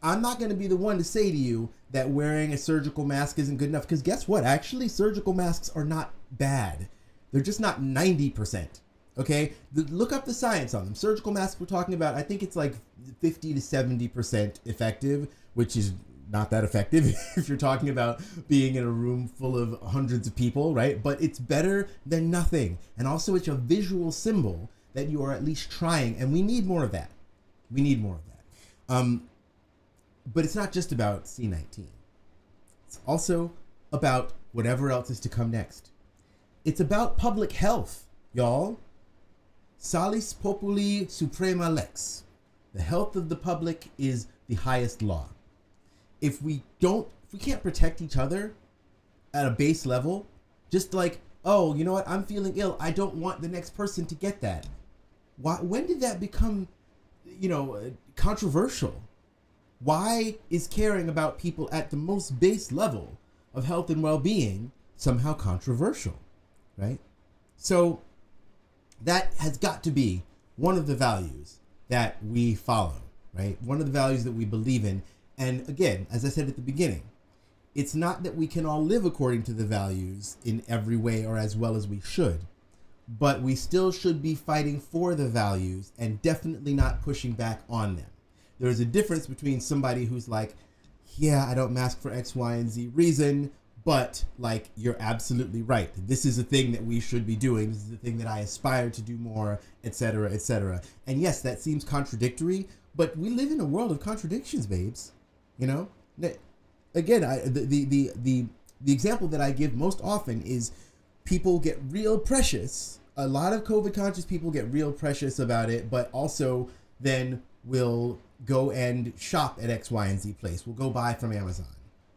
I'm not going to be the one to say to you that wearing a surgical mask isn't good enough. Because guess what? Actually, surgical masks are not bad. They're just not 90%. Okay? Look up the science on them. Surgical masks we're talking about, I think it's like 50 to 70% effective, which is not that effective if you're talking about being in a room full of hundreds of people, right? But it's better than nothing. And also it's a visual symbol that you are at least trying, and we need more of that. We need more of that. But it's not just about C19. It's also about whatever else is to come next. It's about public health, y'all. Salis populi suprema lex. The health of the public is the highest law. If we can't protect each other at a base level, just like, oh, you know what, I'm feeling ill, I don't want the next person to get that. When did that become, controversial? Why is caring about people at the most base level of health and well-being somehow controversial, right? So that has got to be one of the values that we follow, right? One of the values that we believe in. And again, as I said at the beginning, it's not that we can all live according to the values in every way or as well as we should, but we still should be fighting for the values and definitely not pushing back on them. There's a difference between somebody who's like, yeah, I don't mask for X, Y, and Z reason, but like, you're absolutely right. This is a thing that we should be doing. This is the thing that I aspire to do more, etc., etc. And yes, that seems contradictory, but we live in a world of contradictions, babes. Again, the example that I give most often is people get real precious. A lot of COVID conscious people get real precious about it, but also then will go and shop at X, Y, and Z place. Will go buy from Amazon,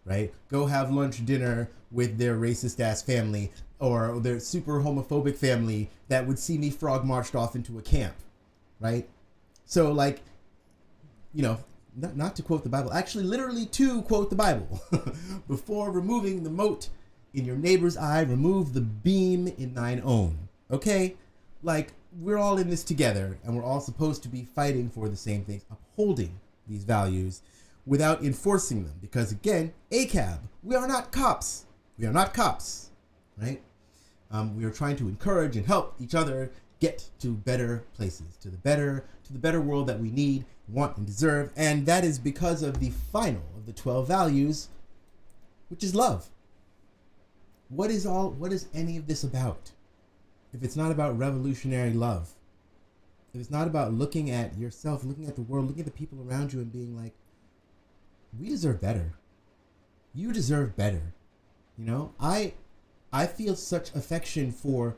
right? Go have lunch, dinner with their racist ass family or their super homophobic family that would see me frog marched off into a camp, right? So like, not to quote the Bible, actually literally to quote the Bible. Before removing the mote in your neighbor's eye, remove the beam in thine own. Okay? Like, we're all in this together, and we're all supposed to be fighting for the same things, upholding these values without enforcing them. Because again, ACAB, we are not cops. We are not cops, right? We are trying to encourage and help each other get to better places, to the better world that we need, want, and deserve. And that is because of the final of the 12 values, which is love. What is any of this about? If it's not about revolutionary love, if it's not about looking at yourself, looking at the world, looking at the people around you and being like, we deserve better. You deserve better. I feel such affection for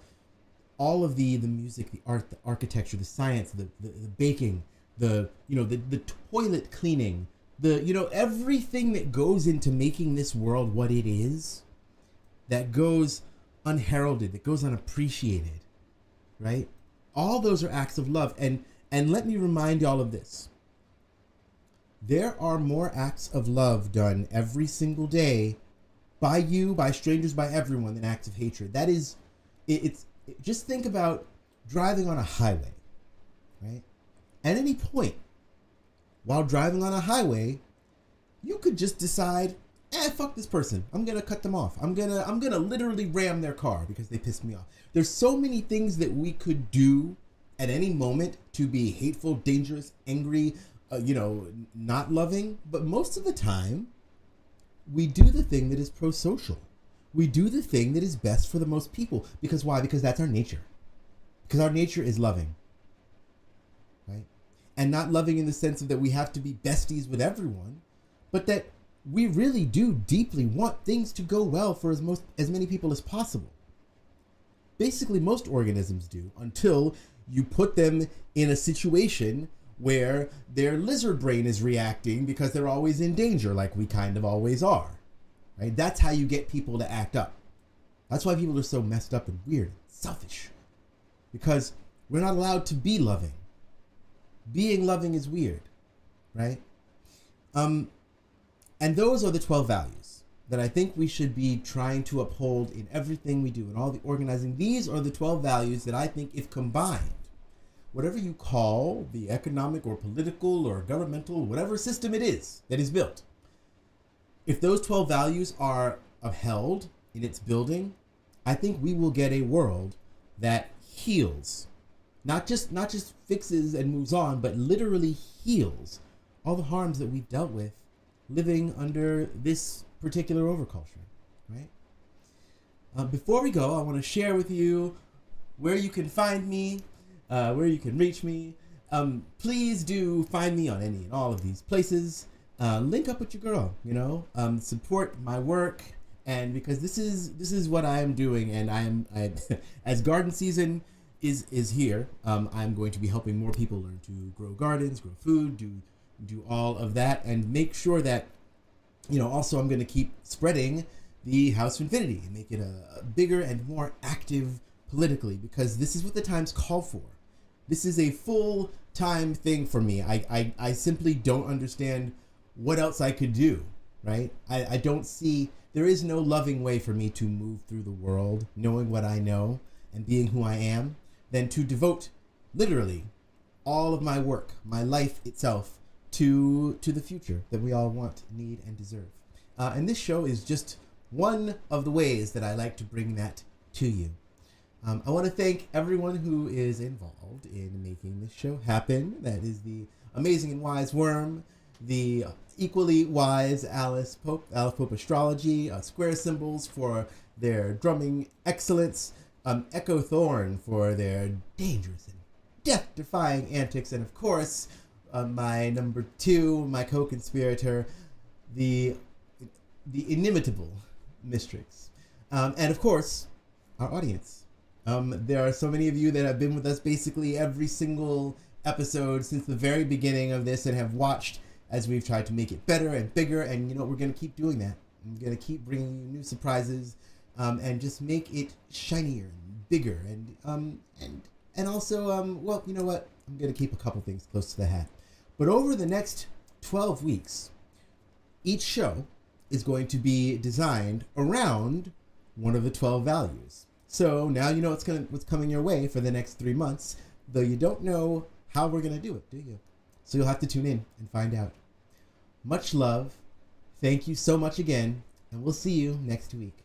all of the music, the art, the architecture, the science, the baking, the toilet cleaning, everything that goes into making this world what it is, that goes unheralded, that goes unappreciated, right? All those are acts of love. And let me remind y'all of this. there are more acts of love done every single day by you, by strangers, by everyone than acts of hatred. That is, just think about driving on a highway, right? At any point while driving on a highway, you could just decide, fuck this person. I'm gonna cut them off. I'm gonna literally ram their car because they pissed me off. There's so many things that we could do at any moment to be hateful, dangerous, angry, not loving. But most of the time, we do the thing that is pro-social. We do the thing that is best for the most people. Because why? Because that's our nature. Because our nature is loving, right? And not loving in the sense of that we have to be besties with everyone, but that we really do deeply want things to go well for as many people as possible. Basically, most organisms do, until you put them in a situation where their lizard brain is reacting because they're always in danger, like we kind of always are, right? That's how you get people to act up. That's why people are so messed up and weird, selfish, because we're not allowed to be loving. Being loving is weird, right? And those are the 12 values that I think we should be trying to uphold in everything we do, in all the organizing. These are the 12 values that I think, if combined, whatever you call the economic or political or governmental, whatever system it is that is built, if those 12 values are upheld in its building, I think we will get a world that heals, not just fixes and moves on, but literally heals all the harms that we've dealt with living under this particular overculture, right? Before we go, I want to share with you where you can find me, where you can reach me. Please do find me on any and all of these places. Link up with your girl, support my work, and because this is what I am doing, and I as garden season is here, I'm going to be helping more people learn to grow gardens, grow food, do all of that, and make sure that, also I'm going to keep spreading the House of Infinity and make it a bigger and more active politically, because this is what the times call for. This is a full-time thing for me. I simply don't understand what else I could do, right? I don't see, there is no loving way for me to move through the world, knowing what I know and being who I am, than to devote literally all of my work, my life itself, to the future that we all want, need, and deserve. And this show is just one of the ways that I like to bring that to you. I want to thank everyone who is involved in making this show happen. That is the amazing and wise Worm, the equally wise Alice Pope Astrology, Square Symbols for their drumming excellence, Echo Thorn for their dangerous and death-defying antics, and of course, my number 2, my co-conspirator, the inimitable Mistrix, and of course, our audience. There are so many of you that have been with us basically every single episode since the very beginning of this and have watched as we've tried to make it better and bigger, and we're going to keep doing that. I'm going to keep bringing you new surprises, and just make it shinier and bigger, and also, well, you know what? I'm going to keep a couple things close to the hat. But over the next 12 weeks, each show is going to be designed around one of the 12 values. So now you know what's coming your way for the next 3 months, though you don't know how we're going to do it, do you? So you'll have to tune in and find out. Much love. Thank you so much again, and we'll see you next week.